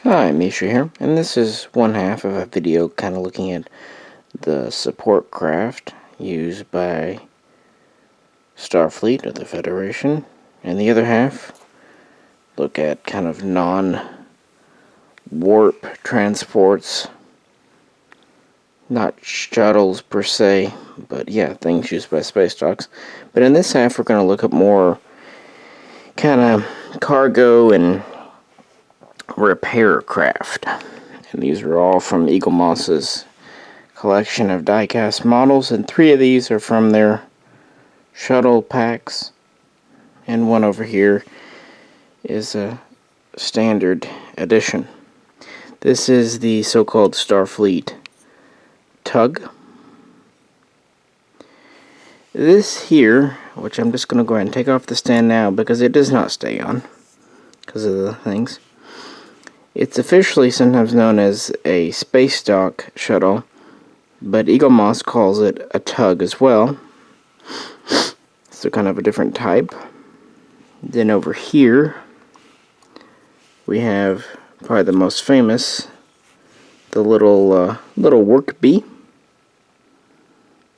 Hi, Misha here, and this is one half of a video kind of looking at the support craft used by Starfleet of the Federation, and the other half look at kind of non-warp transports, not shuttles per se, but yeah, things used by space dogs. But in this half we're going to look at more kind of cargo and repair craft. And these are all from Eaglemoss's collection of die-cast models, and 3 of these are from their shuttle packs, and one over here is a standard edition. This is the so-called Starfleet Tug. This here, which I'm just going to go ahead and take off the stand now because it does not stay on because of the things. It's officially sometimes known as a space dock shuttle, but Eaglemoss calls it a tug as well. So kind of a different type. Then over here we have probably the most famous, the little work bee,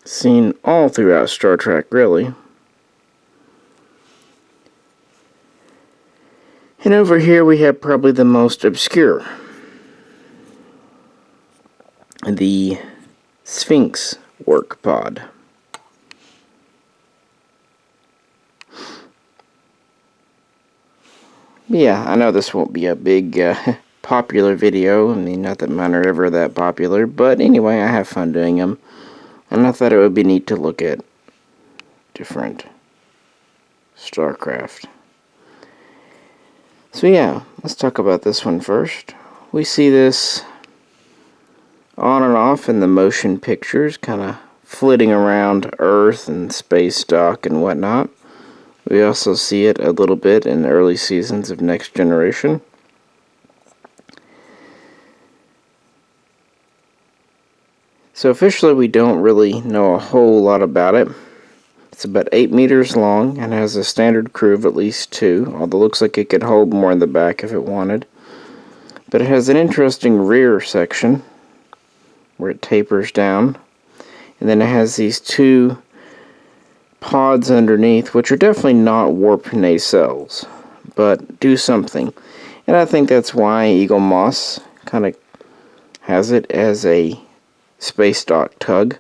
seen all throughout Star Trek really. And over here we have probably the most obscure, the Sphinx work pod. Yeah, I know this won't be a big popular video. I mean, not that mine are ever that popular, but anyway, I have fun doing them. And I thought it would be neat to look at different StarCraft. So yeah, let's talk about this one first. We see this on and off in the motion pictures, kind of flitting around Earth and space dock and whatnot. We also see it a little bit in the early seasons of Next Generation. So officially we don't really know a whole lot about it. It's about 8 meters long and has a standard crew of at least 2, although it looks like it could hold more in the back if it wanted. But it has an interesting rear section where it tapers down. And then it has these 2 pods underneath, which are definitely not warp nacelles, but do something. And I think that's why Eaglemoss kind of has it as a space dock tug.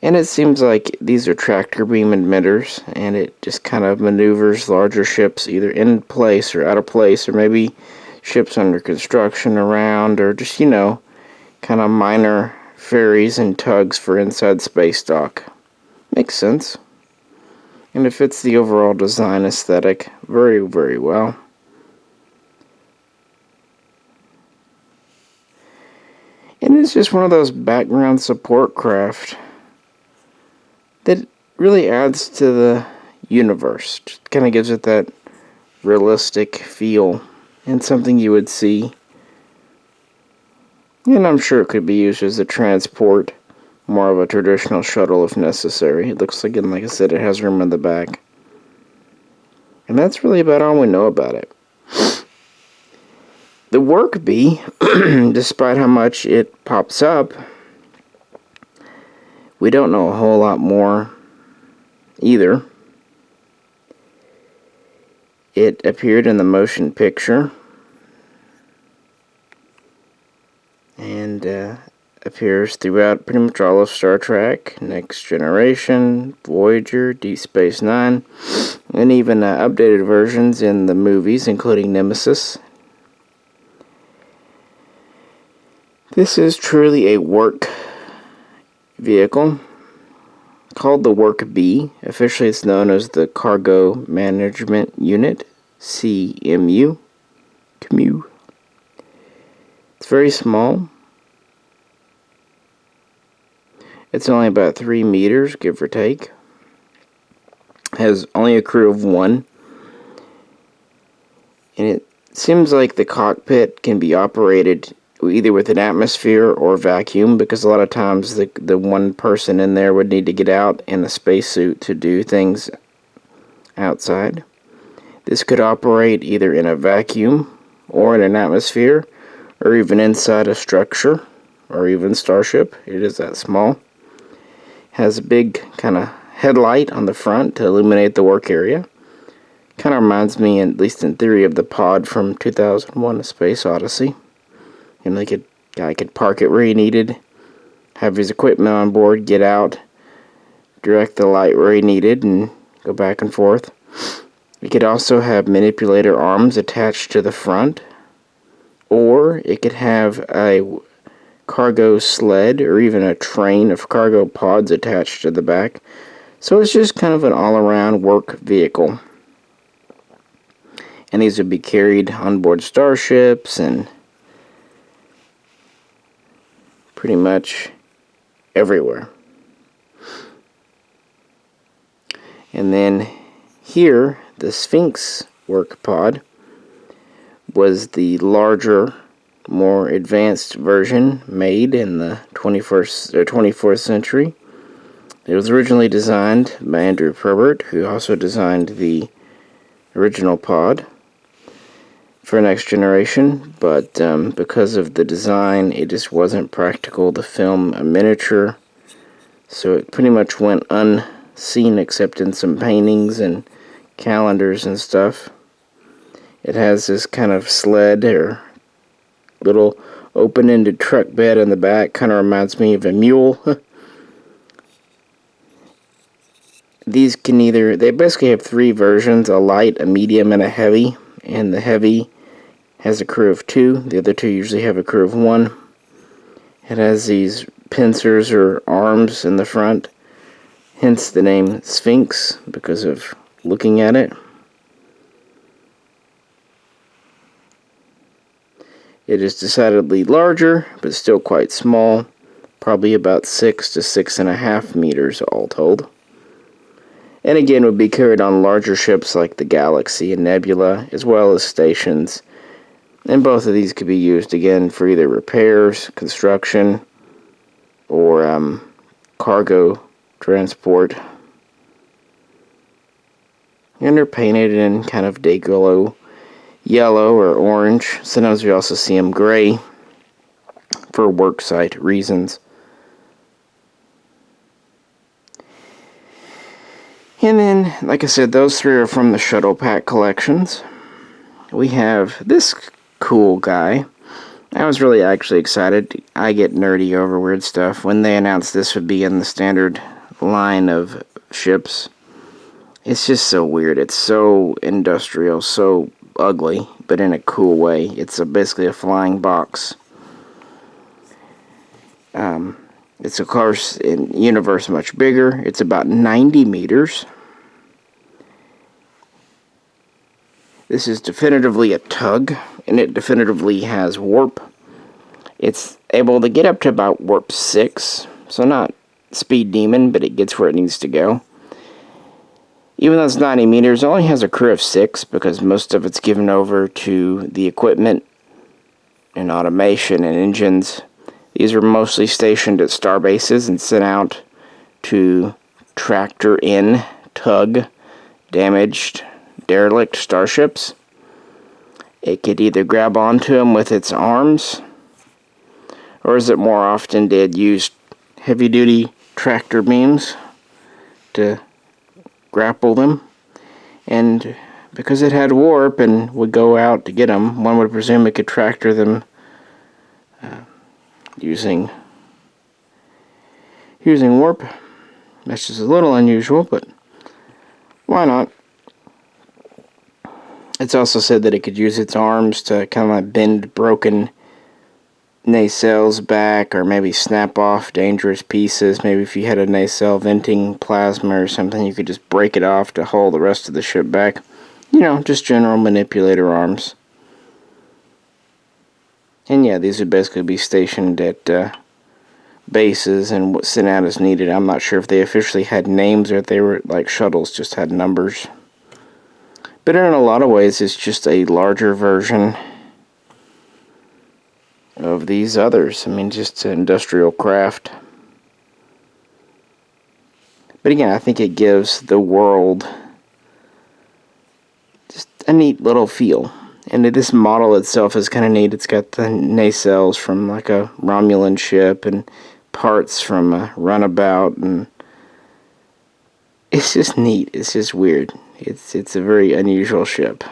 And it seems like these are tractor beam emitters, and it just kind of maneuvers larger ships either in place or out of place, or maybe ships under construction around, or just, you know, kind of minor ferries and tugs for inside space dock. Makes sense. And it fits the overall design aesthetic very, very well. And it's just one of those background support craft that really adds to the universe. Just kind of gives it that realistic feel and something you would see. And I'm sure it could be used as a transport, more of a traditional shuttle if necessary. It looks like, and like I said, it has room in the back. And that's really about all we know about it. The work bee, despite how much it pops up, we don't know a whole lot more either. It appeared in the motion picture and appears throughout pretty much all of Star Trek, Next Generation, Voyager, Deep Space Nine, and even updated versions in the movies, including Nemesis. This is truly a work vehicle called the Work Bee. Officially it's known as the Cargo Management Unit, CMU. It's very small. It's only about 3 meters, give or take. Has only a crew of 1. And it seems like the cockpit can be operated either with an atmosphere or vacuum, because a lot of times the one person in there would need to get out in a spacesuit to do things outside. This could operate either in a vacuum or in an atmosphere, or even inside a structure, or even starship. It is that small. Has a big kind of headlight on the front to illuminate the work area. Kind of reminds me, at least in theory, of the pod from 2001: A Space Odyssey. And guy could park it where he needed, have his equipment on board, get out, direct the light where he needed, and go back and forth. It could also have manipulator arms attached to the front, or it could have a cargo sled or even a train of cargo pods attached to the back. So it's just kind of an all-around work vehicle. And these would be carried on board starships and pretty much everywhere. And then here, the Sphinx work pod was the larger, more advanced version made in the 21st or 24th century. It was originally designed by Andrew Probert, who also designed the original pod for Next Generation, but because of the design, it just wasn't practical to film a miniature, so it pretty much went unseen except in some paintings and calendars and stuff. It has this kind of sled or little open-ended truck bed in the back. Kind of reminds me of a mule. These they basically have three versions: a light, a medium, and a heavy. And the heavy has a crew of 2. The other 2 usually have a crew of 1. It has these pincers or arms in the front, hence the name Sphinx, because of looking at it. It is decidedly larger, but still quite small, probably about 6 to 6.5 meters all told. And again, would be carried on larger ships like the Galaxy and Nebula, as well as stations. And both of these could be used again for either repairs, construction, or cargo transport. And they're painted in kind of day-glow yellow or orange. Sometimes we also see them gray for worksite reasons. And then, like I said, those 3 are from the Shuttle Pack collections. We have this cool guy. I was really actually excited. I get nerdy over weird stuff. When they announced this would be in the standard line of ships, it's just so weird. It's so industrial, so ugly, but in a cool way. It's basically a flying box. It's, of course, in universe much bigger. It's about 90 meters. This is definitively a tug, and it definitively has warp. It's able to get up to about warp 6, so not speed demon, but it gets where it needs to go. Even though it's 90 meters, it only has a crew of 6, because most of it's given over to the equipment and automation and engines. These are mostly stationed at star bases and sent out to tractor in, tug, damaged, derelict starships. It could either grab onto them with its arms, or as it more often did, use heavy-duty tractor beams to grapple them. And because it had warp and would go out to get them, one would presume it could tractor them using warp. That's just a little unusual, but why not? It's also said that it could use its arms to kind of like bend broken nacelles back, or maybe snap off dangerous pieces. Maybe if you had a nacelle venting plasma or something, you could just break it off to haul the rest of the ship back. You know, just general manipulator arms. And yeah, these would basically be stationed at bases and sent out as needed. I'm not sure if they officially had names or if they were like shuttles, just had numbers. But in a lot of ways, it's just a larger version of these others. I mean, just an industrial craft. But again, I think it gives the world just a neat little feel. And this model itself is kind of neat. It's got the nacelles from like a Romulan ship and parts from a runabout, and it's just neat. It's just weird. It's a very unusual ship.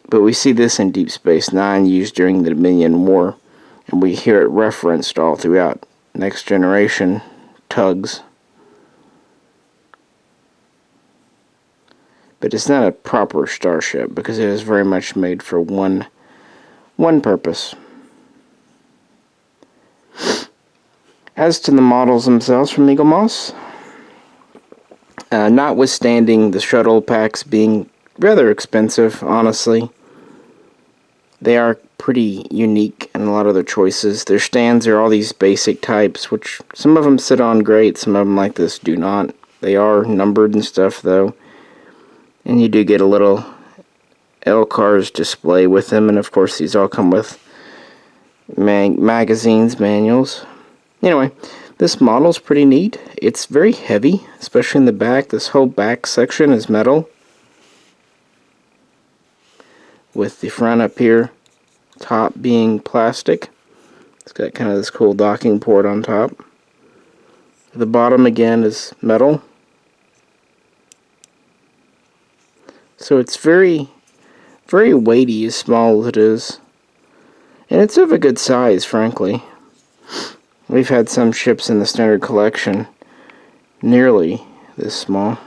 But we see this in Deep Space Nine used during the Dominion War, and we hear it referenced all throughout Next Generation, Tugs. But it's not a proper starship because it is very much made for one purpose. As to the models themselves from Eaglemoss, notwithstanding the shuttle packs being rather expensive, honestly, they are pretty unique in a lot of their choices. Their stands are all these basic types, which some of them sit on great, some of them like this do not. They are numbered and stuff, though. And you do get a little LCARS display with them, and of course these all come with magazines, manuals. Anyway, this model's pretty neat. It's very heavy, especially in the back. This whole back section is metal, with the front up here, top being plastic. It's got kind of this cool docking port on top. The bottom again is metal. So it's very, very weighty, as small as it is. And it's of a good size, frankly. We've had some ships in the standard collection nearly this small.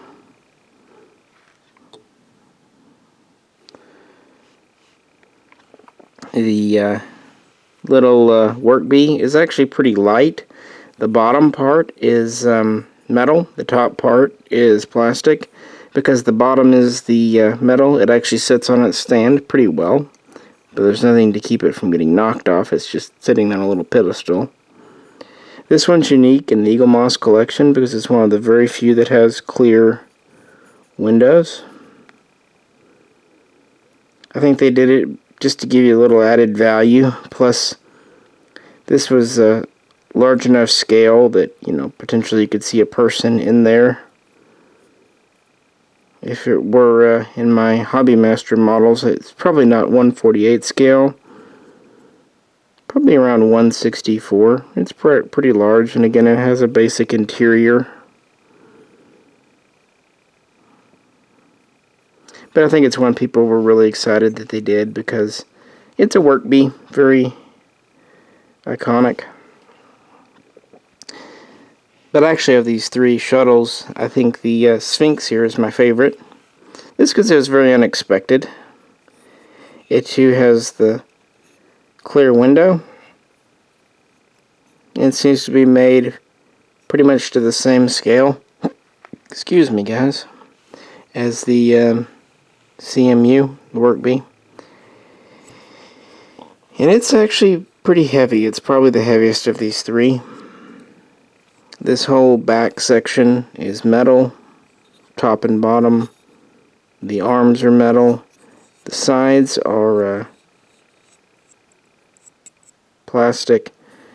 The little work bee is actually pretty light. The bottom part is metal. The top part is plastic. Because the bottom is the metal, it actually sits on its stand pretty well. But there's nothing to keep it from getting knocked off. It's just sitting on a little pedestal. This one's unique in the Eaglemoss collection because it's one of the very few that has clear windows. I think they did it just to give you a little added value. Plus, this was a large enough scale that, potentially you could see a person in there. If it were in my Hobby Master models, it's probably not 1/48 scale. Probably around 1/64. It's pretty large, and again, it has a basic interior. But I think it's one people were really excited that they did because it's a work bee, very iconic. But actually, of these three shuttles, I think the Sphinx here is my favorite. This because it was very unexpected. It too has the clear window. It seems to be made pretty much to the same scale, excuse me guys, as the CMU, the work bee. And it's actually pretty heavy. It's probably the heaviest of these three. This whole back section is metal, top and bottom. The arms are metal. The sides are plastic.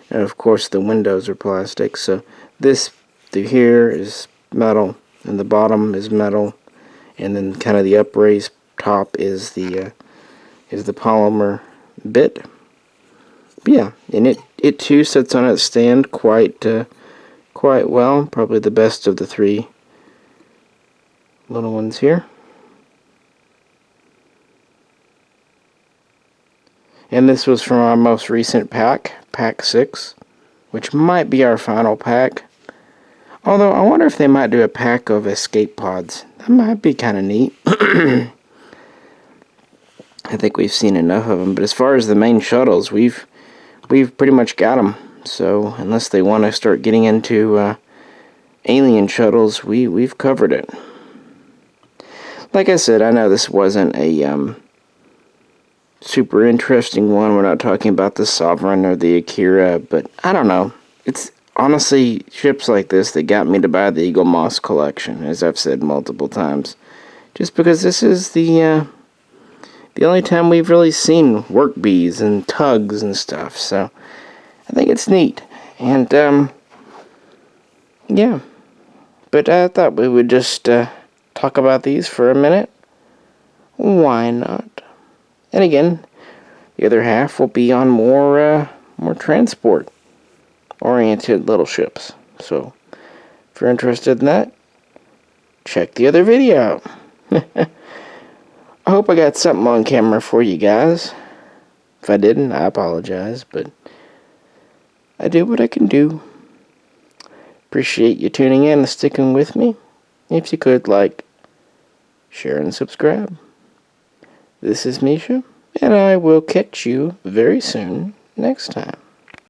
And of course the windows are plastic. So this through here is metal, and the bottom is metal, and then kind of the upraised top is the polymer bit. But yeah, and it too sits on its stand quite well. Probably the best of the three little ones here. And this was from our most recent pack, Pack 6, which might be our final pack. Although, I wonder if they might do a pack of escape pods. That might be kind of neat. I think we've seen enough of them. But as far as the main shuttles, we've pretty much got them. So, unless they want to start getting into alien shuttles, we've covered it. Like I said, I know this wasn't a super interesting one. We're not talking about the Sovereign or the Akira, but I don't know. It's honestly ships like this that got me to buy the Eaglemoss collection, as I've said multiple times. Just because this is the only time we've really seen work bees and tugs and stuff, so I think it's neat. And yeah, but I thought we would just talk about these for a minute. Why not? And again, the other half will be on more transport-oriented little ships. So, if you're interested in that, check the other video out. I hope I got something on camera for you guys. If I didn't, I apologize, but I did what I can do. Appreciate you tuning in and sticking with me. If you could, like, share, and subscribe. This is Misha, and I will catch you very soon next time.